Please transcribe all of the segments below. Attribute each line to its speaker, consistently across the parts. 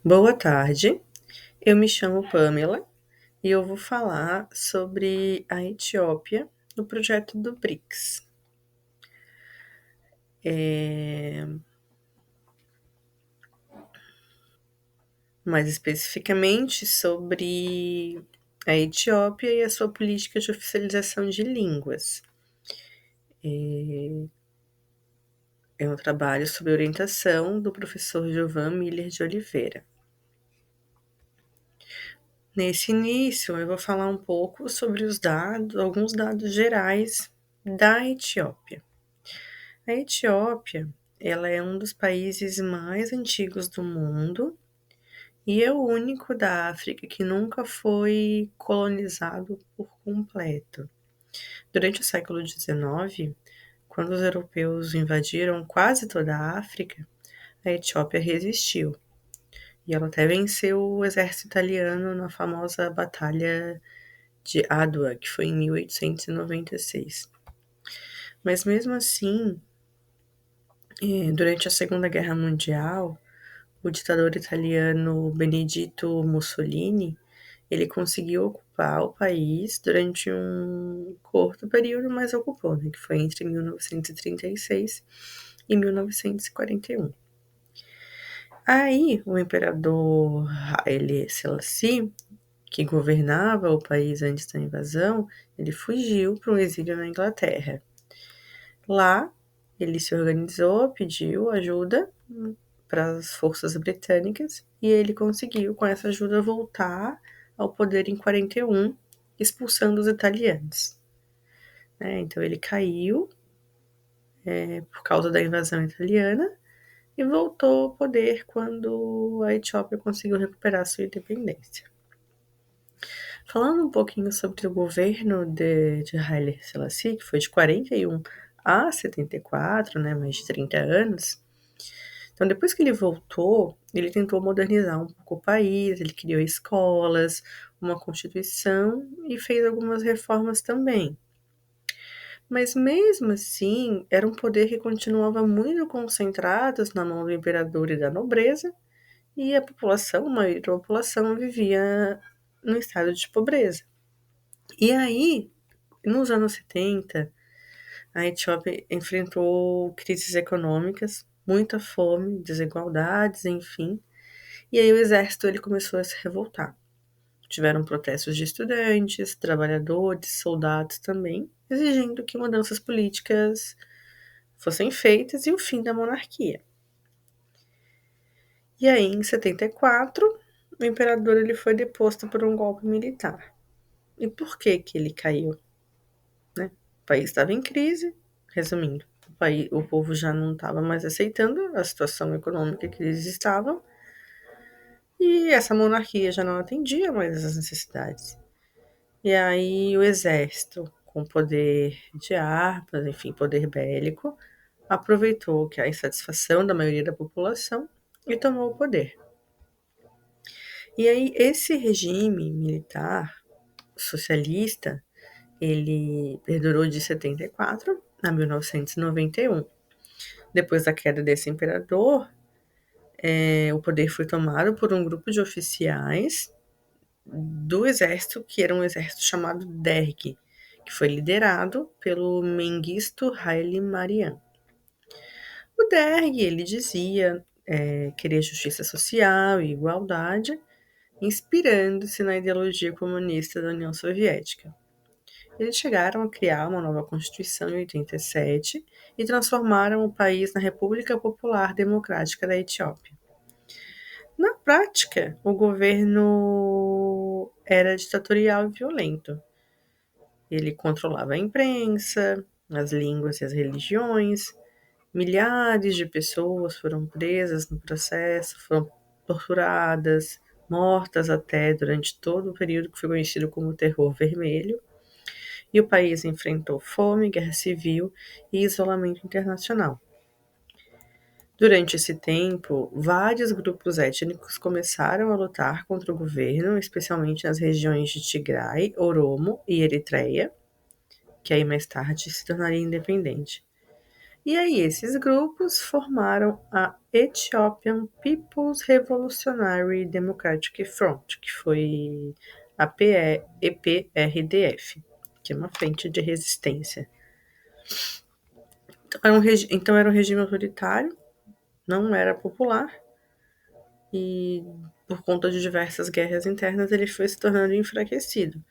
Speaker 1: Boa tarde, eu me chamo Pamela e eu vou falar sobre a Etiópia no projeto do BRICS. Mais especificamente sobre a Etiópia e a sua política de oficialização de línguas. É um trabalho sob orientação do professor Giovan Miller de Oliveira. Nesse início, eu vou falar um pouco sobre alguns dados gerais da Etiópia. A Etiópia, ela é um dos países mais antigos do mundo e é o único da África que nunca foi colonizado por completo. Durante o século XIX, quando os europeus invadiram quase toda a África, a Etiópia resistiu. E ela até venceu o exército italiano na famosa Batalha de Adwa, que foi em 1896. Mas mesmo assim, durante a Segunda Guerra Mundial, o ditador italiano Benedetto Mussolini, ele conseguiu ocupar o país durante um curto período, mas ocupou, né, que foi entre 1936 e 1941. Aí, o imperador Haile Selassie, que governava o país antes da invasão, ele fugiu para um exílio na Inglaterra. Lá, ele se organizou, pediu ajuda para as forças britânicas e ele conseguiu, com essa ajuda, voltar ao poder em 41, expulsando os italianos. Então, ele caiu por causa da invasão italiana e voltou ao poder quando a Etiópia conseguiu recuperar sua independência. Falando um pouquinho sobre o governo de Haile Selassie, que foi de 41 a 74, né, mais de 30 anos. Então, depois que ele voltou, ele tentou modernizar um pouco o país, ele criou escolas, uma constituição e fez algumas reformas também. Mas mesmo assim, era um poder que continuava muito concentrado na mão do imperador e da nobreza, e a população, a maioria da população, vivia no estado de pobreza. E aí, nos anos 70, a Etiópia enfrentou crises econômicas, muita fome, desigualdades, enfim. E aí o exército ele começou a se revoltar. Tiveram protestos de estudantes, trabalhadores, soldados também, exigindo que mudanças políticas fossem feitas e o fim da monarquia. E aí, em 74, o imperador ele foi deposto por um golpe militar. E por que que ele caiu? Né? O país estava em crise, resumindo, o povo já não estava mais aceitando a situação econômica que eles estavam, e essa monarquia já não atendia mais as necessidades. E aí o exército, com poder de armas, enfim, poder bélico, aproveitou que a insatisfação da maioria da população e tomou o poder. E aí esse regime militar socialista, ele perdurou de 74 a 1991. Depois da queda desse imperador, o poder foi tomado por um grupo de oficiais do exército, que era um exército chamado Derg, que foi liderado pelo Mengistu Haile Mariam. O Derg, ele dizia querer justiça social e igualdade, inspirando-se na ideologia comunista da União Soviética. Eles chegaram a criar uma nova Constituição em 87 e transformaram o país na República Popular Democrática da Etiópia. Na prática, o governo era ditatorial e violento. Ele controlava a imprensa, as línguas e as religiões. Milhares de pessoas foram presas no processo, foram torturadas, mortas até durante todo o período que foi conhecido como Terror Vermelho. E o país enfrentou fome, guerra civil e isolamento internacional. Durante esse tempo, vários grupos étnicos começaram a lutar contra o governo, especialmente nas regiões de Tigray, Oromo e Eritreia, que aí mais tarde se tornaria independente. E aí, esses grupos formaram a Ethiopian People's Revolutionary Democratic Front, que foi a EPRDF, que é uma frente de resistência. Então era um regime autoritário, não era popular, e por conta de diversas guerras internas ele foi se tornando enfraquecido.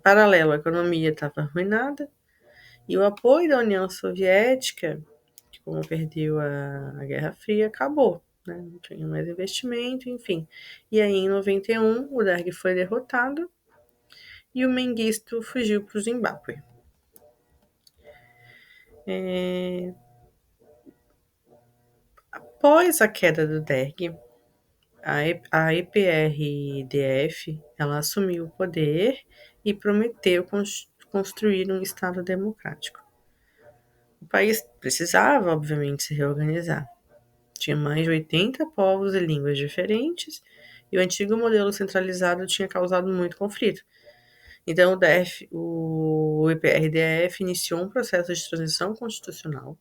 Speaker 1: Paralelo, a economia estava arruinada, e o apoio da União Soviética, que como perdeu a Guerra Fria, acabou. Né? Não tinha mais investimento, enfim. E aí, em 91, o Derg foi derrotado e o Mengistu fugiu para o Zimbábue. Após a queda do Derg, a EPRDF ela assumiu o poder e prometeu construir um Estado democrático. O país precisava, obviamente, se reorganizar. Tinha mais de 80 povos e línguas diferentes, e o antigo modelo centralizado tinha causado muito conflito. Então, o EPRDF iniciou um processo de transição constitucional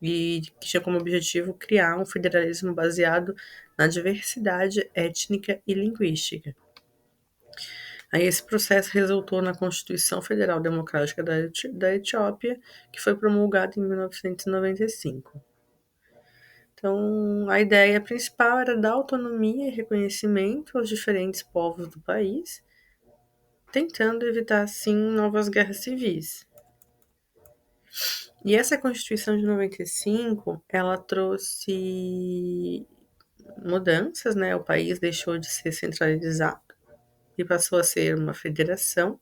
Speaker 1: e que tinha como objetivo criar um federalismo baseado na diversidade étnica e linguística. Aí esse processo resultou na Constituição Federal Democrática da Etiópia, que foi promulgada em 1995. Então, a ideia principal era dar autonomia e reconhecimento aos diferentes povos do país, tentando evitar, assim, novas guerras civis. E essa Constituição de 95, ela trouxe mudanças, né? O país deixou de ser centralizado e passou a ser uma federação,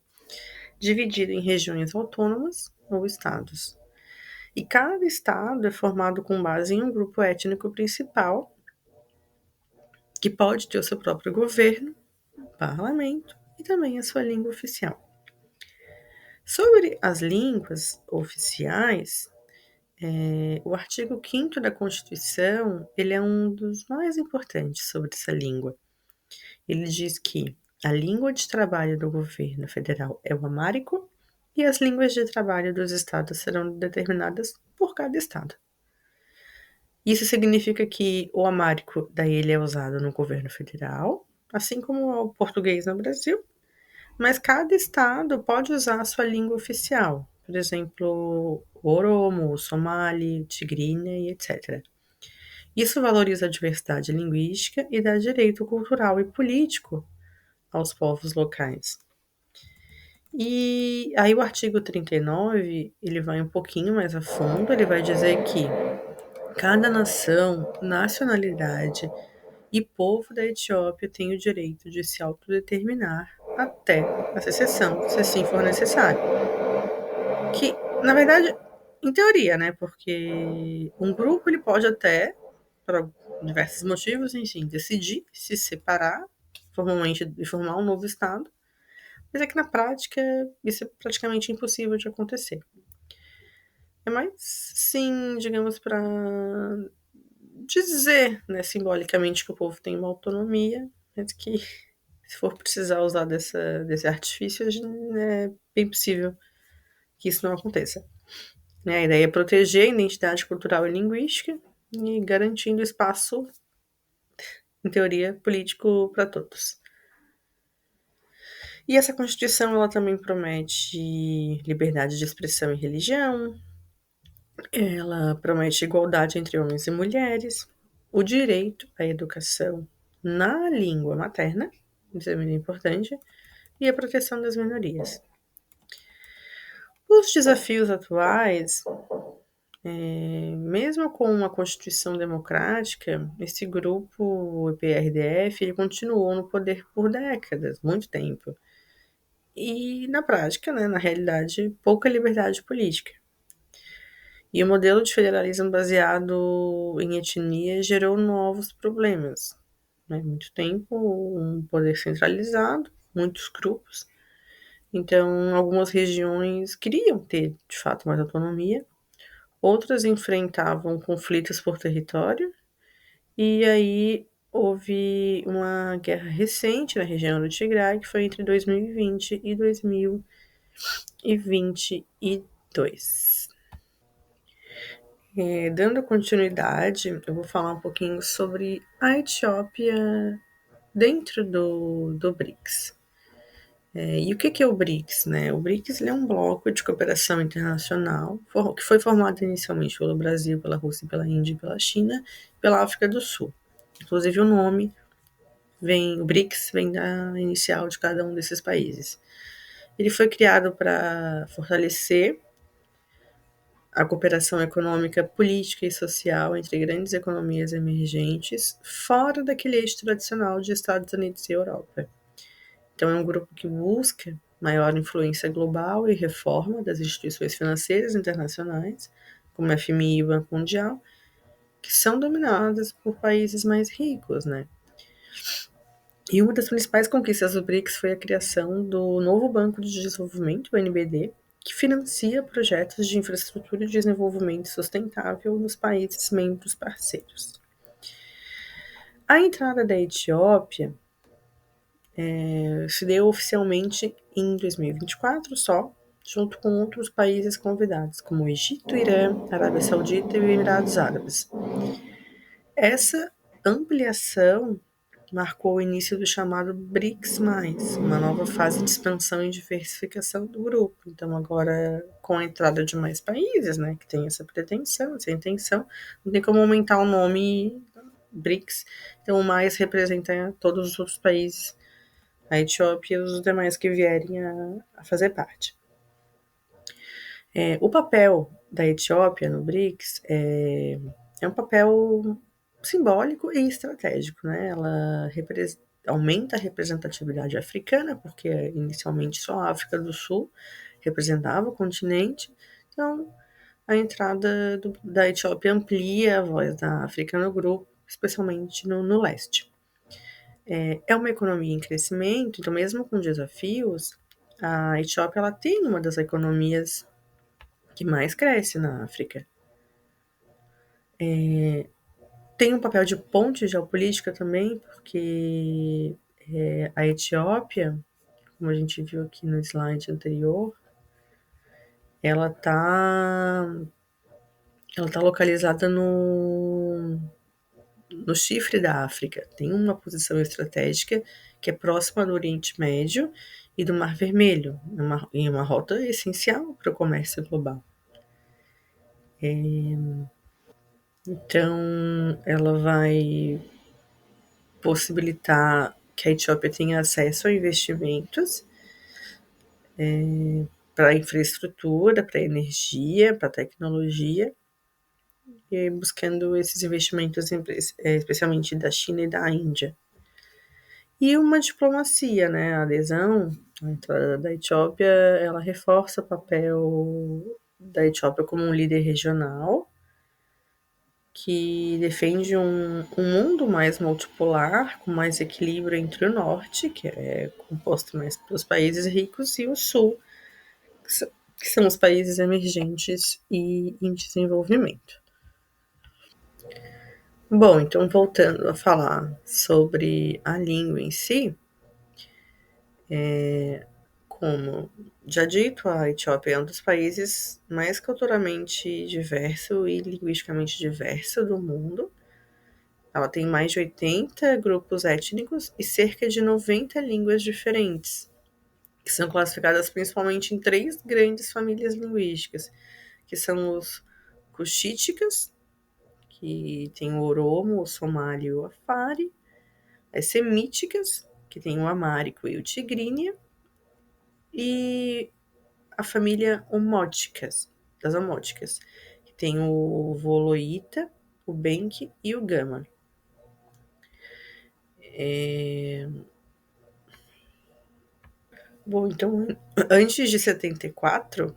Speaker 1: dividida em regiões autônomas ou estados. E cada estado é formado com base em um grupo étnico principal, que pode ter o seu próprio governo, parlamento e também a sua língua oficial. Sobre as línguas oficiais, o artigo 5º da Constituição ele é um dos mais importantes sobre essa língua. Ele diz que a língua de trabalho do governo federal é o amárico e as línguas de trabalho dos estados serão determinadas por cada estado. Isso significa que o amárico daí ele é usado no governo federal, assim como o português no Brasil, mas cada estado pode usar a sua língua oficial, por exemplo, o Oromo, o Somali, Tigrinya e etc. Isso valoriza a diversidade linguística e dá direito cultural e político aos povos locais. E aí o artigo 39, ele vai um pouquinho mais a fundo, ele vai dizer que cada nação, nacionalidade e povo da Etiópia tem o direito de se autodeterminar até a secessão, se assim for necessário. Que, na verdade, em teoria, né? Porque um grupo ele pode até, por diversos motivos, enfim, decidir se separar formalmente e formar um novo estado, mas é que na prática isso é praticamente impossível de acontecer. É mais, sim, digamos, para dizer, né, simbolicamente que o povo tem uma autonomia, mas que se for precisar usar desse artifício, é bem possível que isso não aconteça. Né, a ideia é proteger a identidade cultural e linguística e garantindo espaço, em teoria, político para todos. E essa Constituição ela também promete liberdade de expressão e religião, ela promete igualdade entre homens e mulheres, o direito à educação na língua materna, isso é muito importante, e a proteção das minorias. Os desafios atuais, mesmo com uma Constituição democrática, esse grupo, o EPRDF, ele continuou no poder por décadas, muito tempo. E na prática, né, na realidade, pouca liberdade política. E o modelo de federalismo baseado em etnia gerou novos problemas. Né? Muito tempo, um poder centralizado, muitos grupos. Então, algumas regiões queriam ter, de fato, mais autonomia, outras enfrentavam conflitos por território, e aí houve uma guerra recente na região do Tigray, que foi entre 2020 e 2022. Dando continuidade, eu vou falar um pouquinho sobre a Etiópia dentro do BRICS. E o que é o BRICS, né? O BRICS ele é um bloco de cooperação internacional que foi formado inicialmente pelo Brasil, pela Rússia, pela Índia, pela China, pela África do Sul. Inclusive o nome o BRICS vem da inicial de cada um desses países. Ele foi criado para fortalecer a cooperação econômica, política e social entre grandes economias emergentes, fora daquele eixo tradicional de Estados Unidos e Europa. Então, é um grupo que busca maior influência global e reforma das instituições financeiras internacionais, como a FMI e o Banco Mundial, que são dominadas por países mais ricos, né? E uma das principais conquistas do BRICS foi a criação do novo Banco de Desenvolvimento, o NBD, que financia projetos de infraestrutura e desenvolvimento sustentável nos países membros parceiros. A entrada da Etiópia se deu oficialmente em 2024 só, junto com outros países convidados, como o Egito, Irã, Arábia Saudita e Emirados Árabes. Essa ampliação marcou o início do chamado BRICS+, uma nova fase de expansão e diversificação do grupo. Então, agora, com a entrada de mais países, né, que tem essa pretensão, essa intenção, não tem como aumentar o nome BRICS. Então, o mais representa todos os outros países, a Etiópia e os demais que vierem a fazer parte. O papel da Etiópia no BRICS é um papel simbólico e estratégico, né? Ela aumenta a representatividade africana, porque inicialmente só a África do Sul representava o continente, então a entrada da Etiópia amplia a voz da África no grupo, especialmente no leste. É uma economia em crescimento, então mesmo com desafios, a Etiópia ela tem uma das economias que mais cresce na África. Tem um papel de ponte geopolítica também, porque a Etiópia, como a gente viu aqui no slide anterior, ela tá localizada no chifre da África. Tem uma posição estratégica que é próxima do Oriente Médio e do Mar Vermelho, em uma rota essencial para o comércio global. Então, ela vai possibilitar que a Etiópia tenha acesso a investimentos para infraestrutura, para energia, para tecnologia, e buscando esses investimentos especialmente da China e da Índia. E uma diplomacia, né? A adesão, a entrada da Etiópia, ela reforça o papel da Etiópia como um líder regional, que defende um mundo mais multipolar, com mais equilíbrio entre o norte, que é composto mais pelos países ricos, e o sul, que são os países emergentes e em desenvolvimento. Bom, então voltando a falar sobre a língua em si, como já dito, a Etiópia é um dos países mais culturalmente diverso e linguisticamente diverso do mundo. Ela tem mais de 80 grupos étnicos e cerca de 90 línguas diferentes, que são classificadas principalmente em três grandes famílias linguísticas, que são os cuxíticas, que tem o Oromo, o Somali e o Afari, as semíticas, que tem o Amárico e o Tigrínia, e a família das Omóticas, que tem o Voloíta, o Benque e o Gama. Bom, então, antes de 74,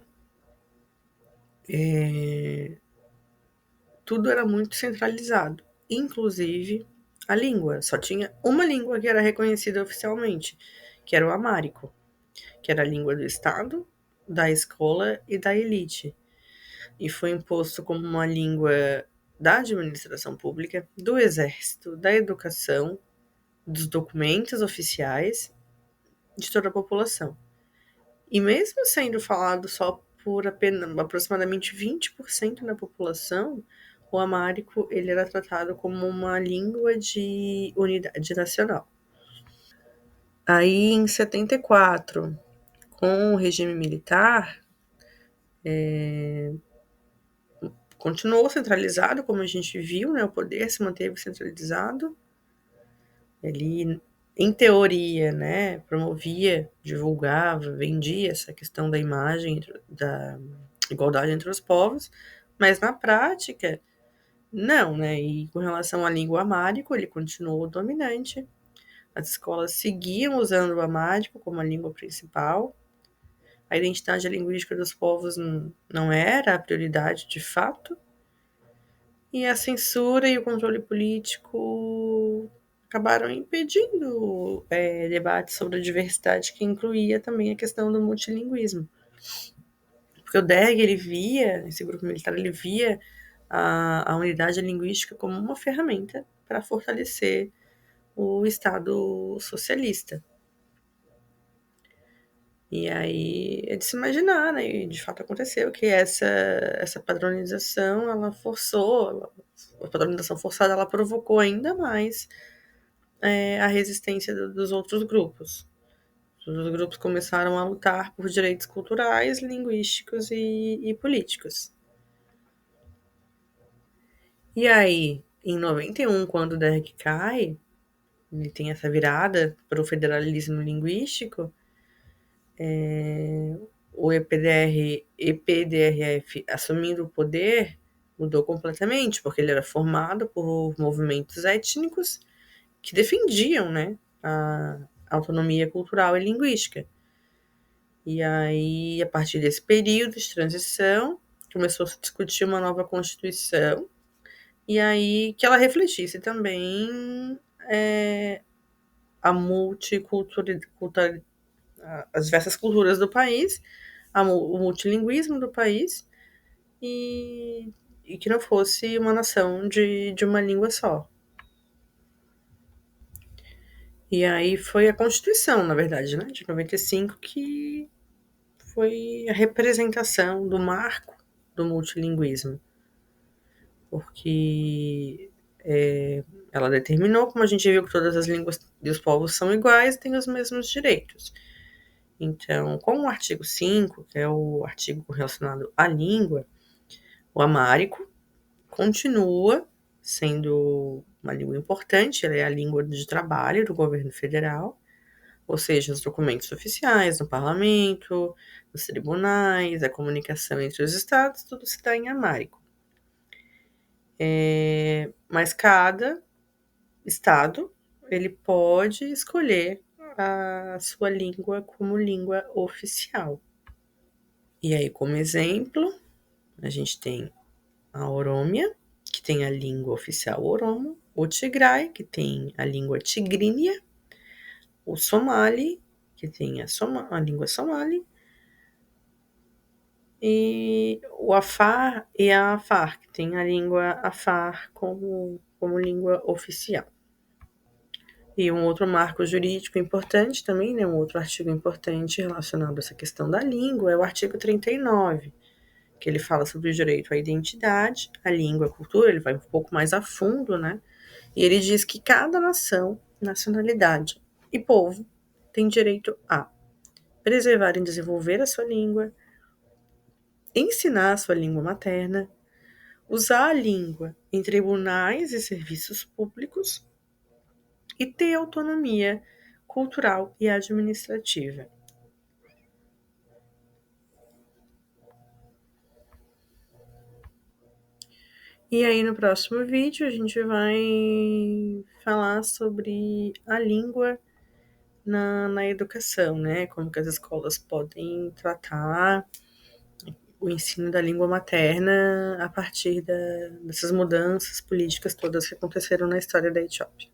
Speaker 1: tudo era muito centralizado, inclusive a língua. Só tinha uma língua que era reconhecida oficialmente, que era o amárico, que era a língua do Estado, da escola e da elite. E foi imposto como uma língua da administração pública, do exército, da educação, dos documentos oficiais, de toda a população. E mesmo sendo falado só por apenas aproximadamente 20% da população, o amárico ele era tratado como uma língua de unidade nacional. Aí, em 74, com o regime militar, continuou centralizado, como a gente viu, né? O poder se manteve centralizado. Ele, em teoria, né, promovia, divulgava, vendia essa questão da imagem, da igualdade entre os povos, mas na prática, não, né? E com relação à língua amárico, ele continuou dominante. As escolas seguiam usando o amárico como a língua principal. A identidade linguística dos povos não era a prioridade de fato. E a censura e o controle político acabaram impedindo debates sobre a diversidade, que incluía também a questão do multilinguismo. Porque o DERG, ele via, esse grupo militar, ele via a unidade linguística como uma ferramenta para fortalecer o Estado socialista. E aí é de se imaginar, né? E de fato aconteceu que essa padronização, ela forçou, a padronização forçada, ela provocou ainda mais a resistência dos outros grupos. Os grupos começaram a lutar por direitos culturais, linguísticos e políticos. E aí, em 91, quando o DERG cai, ele tem essa virada para o federalismo linguístico, o EPDRF assumindo o poder mudou completamente, porque ele era formado por movimentos étnicos que defendiam, né, a autonomia cultural e linguística. E aí, a partir desse período de transição, começou a se discutir uma nova Constituição, e aí que ela refletisse também a multicultura, as diversas culturas do país, o multilinguismo do país, e, e que não fosse uma nação de uma língua só. E aí foi a Constituição, na verdade, né, de 95, que foi a representação do marco do multilinguismo, porque ela determinou, como a gente viu, que todas as línguas e os povos são iguais e têm os mesmos direitos. Então, com o artigo 5, que é o artigo relacionado à língua, o amárico continua sendo uma língua importante, ela é a língua de trabalho do governo federal, ou seja, os documentos oficiais no parlamento, nos tribunais, a comunicação entre os estados, tudo se dá em amárico. Mas cada estado ele pode escolher a sua língua como língua oficial. E aí, como exemplo, a gente tem a Orômia, que tem a língua oficial Oromo, o Tigray, que tem a língua tigrínia, o Somali, que tem a língua Somali, e o Afar e a Afar, que tem a língua Afar como língua oficial. E um outro marco jurídico importante também, né, um outro artigo importante relacionado a essa questão da língua é o artigo 39, que ele fala sobre o direito à identidade, à língua, à cultura, ele vai um pouco mais a fundo, né? E ele diz que cada nação, nacionalidade e povo tem direito a preservar e desenvolver a sua língua, ensinar a sua língua materna, usar a língua em tribunais e serviços públicos e ter autonomia cultural e administrativa. E aí no próximo vídeo a gente vai falar sobre a língua na educação, né? Como que as escolas podem tratar o ensino da língua materna a partir dessas mudanças políticas todas que aconteceram na história da Etiópia.